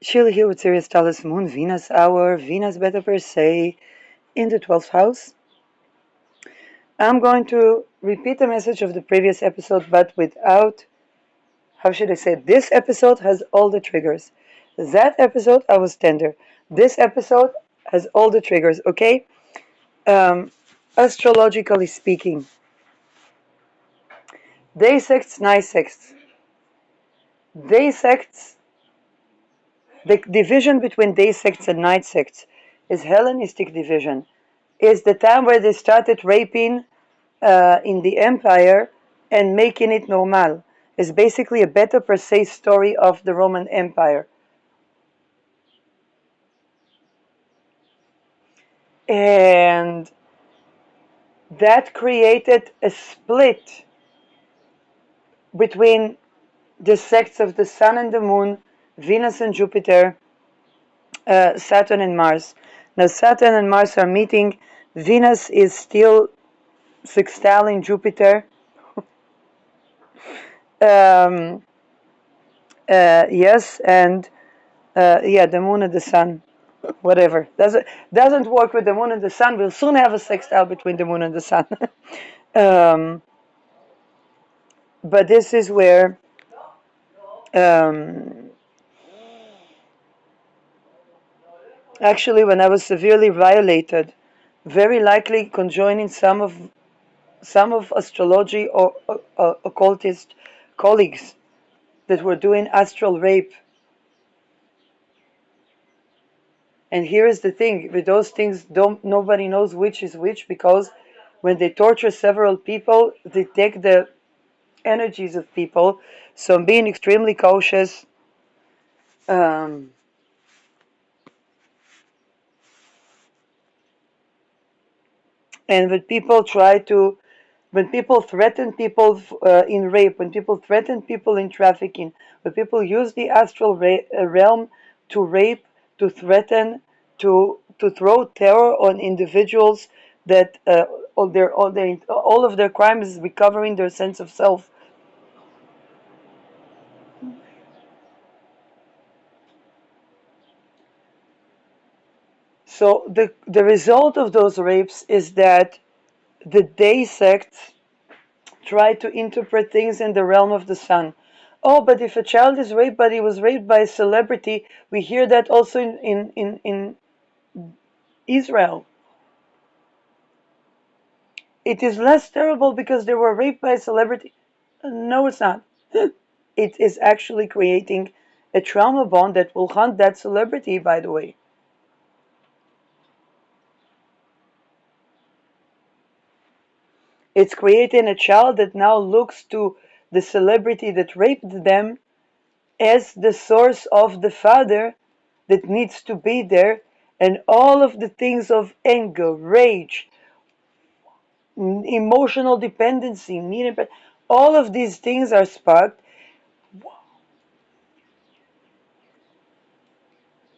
Sheila here with Sirius Talis Moon, Venus Hour, Venus Beta Per Se, in the 12th house. I'm going to repeat the message of the previous episode, but without, how should I say, this episode has all the triggers. That episode, I was tender. This episode has all the triggers, okay? Um, Astrologically speaking, day sects, night sects. Day sects, the division between day sects and night sects is Hellenistic division. Is the time where they started raping in the empire and making it normal. It's basically a better per se story of the Roman Empire. And that created a split between the sects of the sun and the moon, Venus and Jupiter, Saturn and Mars. Now, Saturn and Mars are meeting. Venus is still sextiling Jupiter. Um, yes, and the moon and the sun, whatever. Doesn't work with the moon and the sun. We'll soon have a sextile between the moon and the sun. um, but this is where um, actually, when I was severely violated, very likely conjoining some of astrology or occultist colleagues that were doing astral rape. And here is the thing: with those things, nobody knows which is which, because when they torture several people, they take the energies of people. So I'm being extremely cautious. Um, and when people threaten people in rape, when people threaten people in trafficking, when people use the astral realm to rape, to threaten, to throw terror on individuals, that all of their crimes is recovering their sense of self. So the result of those rapes is that the day sects try to interpret things in the realm of the sun. Oh, but if a child is raped, but he was raped by a celebrity, we hear that also in Israel. It is less terrible because they were raped by a celebrity. No, it's not. It is actually creating a trauma bond that will haunt that celebrity, by the way. It's creating a child that now looks to the celebrity that raped them as the source of the father that needs to be there, and all of the things of anger, rage, emotional dependency, all of these things are sparked.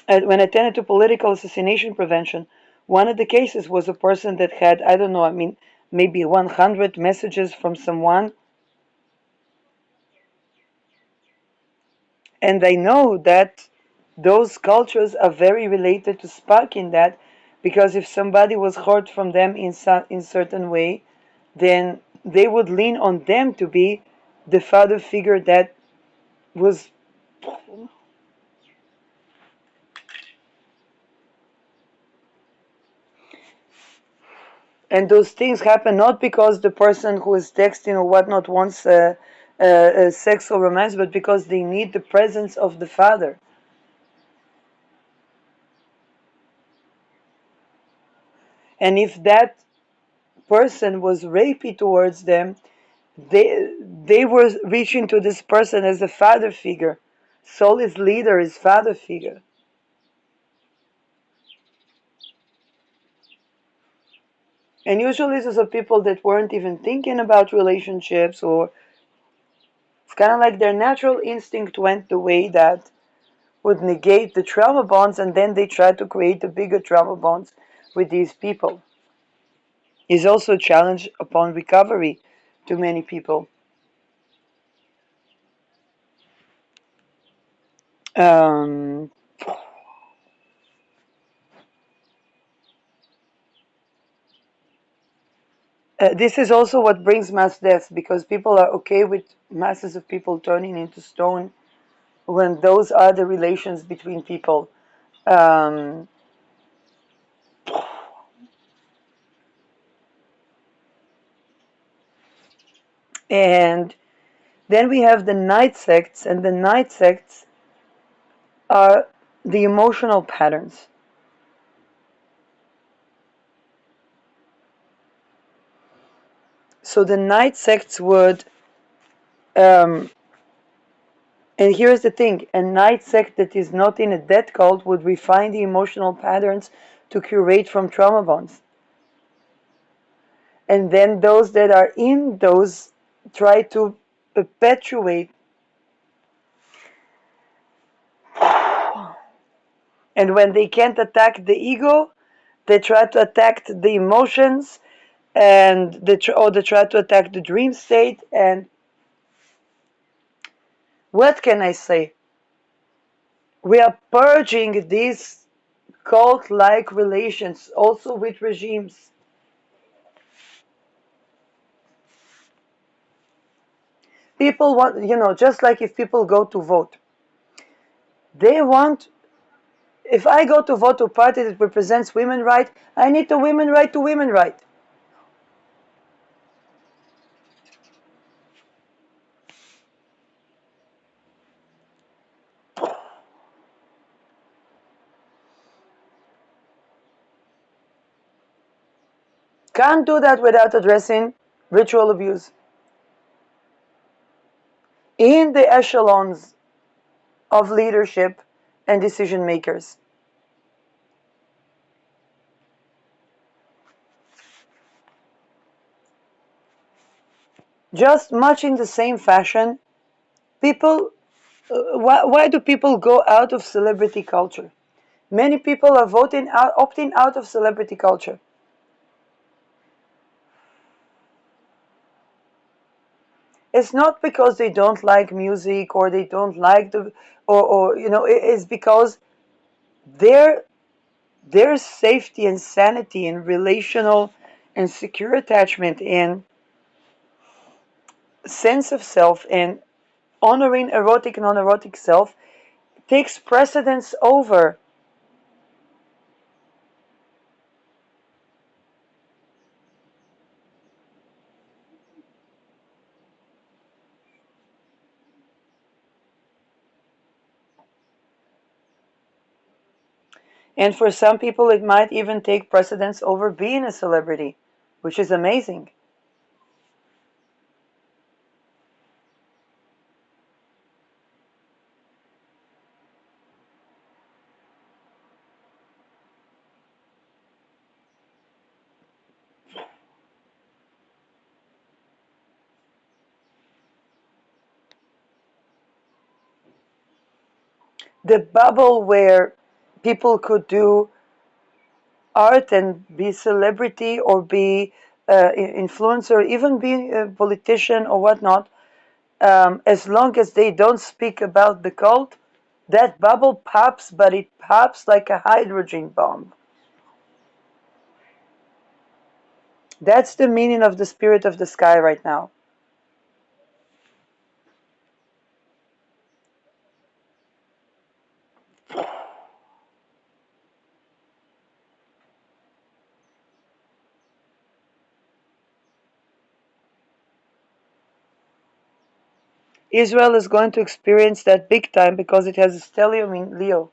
And when I attended to political assassination prevention, one of the cases was a person that had, I don't know, maybe 100 messages from someone. And I know that those cultures are very related to sparking that, because if somebody was hurt from them in certain way, then they would lean on them to be the father figure that was. And those things happen not because the person who is texting or whatnot wants sex or romance, but because they need the presence of the father. And if that person was rapey towards them, they were reaching to this person as a father figure. Soul is leader, is father figure. And usually these are people that weren't even thinking about relationships, or it's kind of like their natural instinct went the way that would negate the trauma bonds, and then they try to create the bigger trauma bonds with these people. Is also a challenge upon recovery to many people. Um, this is also what brings mass deaths, because people are okay with masses of people turning into stone when those are the relations between people. Um, and then we have the night sects, and the night sects are the emotional patterns. So the night sects would, um, and here's the thing, a night sect that is not in a death cult would refine the emotional patterns to curate from trauma bonds. And then those that are in those try to perpetuate. And when they can't attack the ego, they try to attack the emotions, and or they try to attack the dream state. And what can I say? We are purging these cult-like relations also with regimes. People want, just like if people go to vote, they want, if I go to vote to a party that represents women right, I need the women right to women right. Can't do that without addressing ritual abuse in the echelons of leadership and decision makers. Just much in the same fashion, people, why do people go out of celebrity culture? Many people are opting out of celebrity culture. It's not because they don't like music or they don't like it's because their their safety and sanity and relational and secure attachment and sense of self and honoring erotic and non-erotic self takes precedence over. And for some people, it might even take precedence over being a celebrity, which is amazing. The bubble where people could do art and be celebrity or be influencer, even be a politician or whatnot, as long as they don't speak about the cult, that bubble pops, but it pops like a hydrogen bomb. That's the meaning of the spirit of the sky right now. Israel is going to experience that big time because it has a stellium in Leo.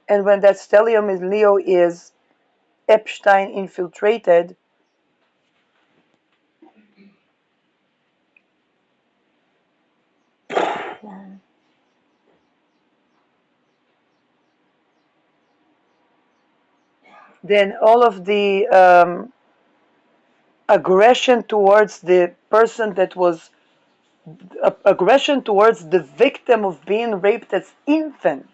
And when that stellium in Leo is Epstein infiltrated, then all of the aggression towards the person that was aggression towards the victim of being raped as infant.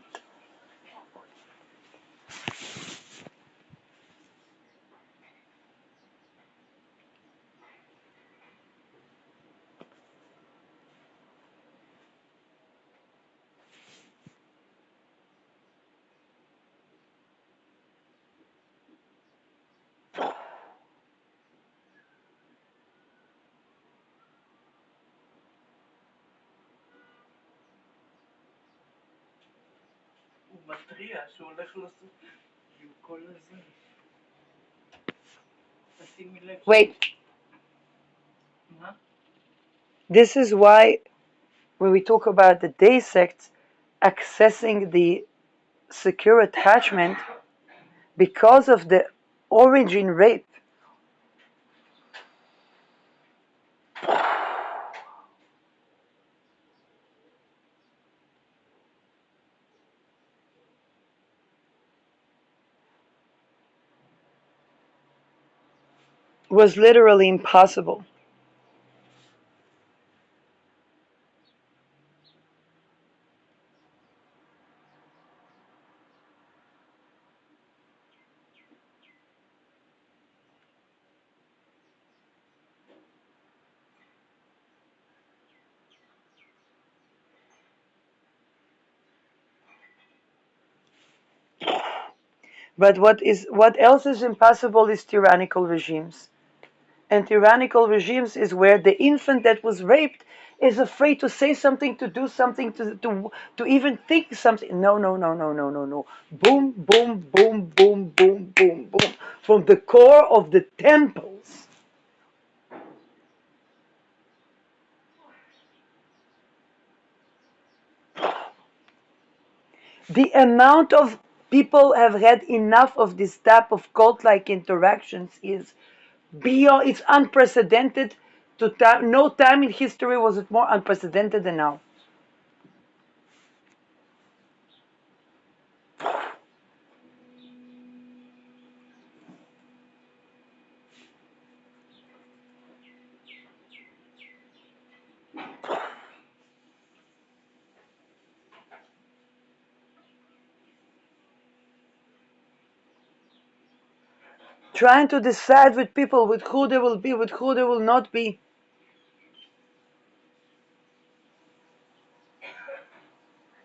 Wait, this is why when we talk about the day sects accessing the secure attachment because of the origin rape was literally impossible. But what else is impossible is tyrannical regimes. And tyrannical regimes is where the infant that was raped is afraid to say something, to do something, to even think something. No, no, no, no, no, no, no. Boom, boom, boom, boom, boom, boom, boom. From the core of the temples. The amount of people have had enough of this type of cult-like interactions is beyond, it's unprecedented. No time in history was it more unprecedented than now. Trying to decide with people with who they will be, with who they will not be.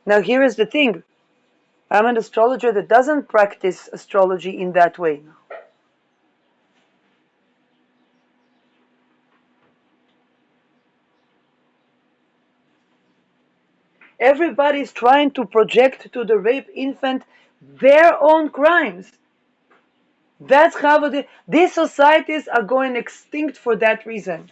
Now, here is the thing. I'm an astrologer that doesn't practice astrology in that way. Everybody's trying to project to the rape infant their own crimes. That's how these societies are going extinct for that reason.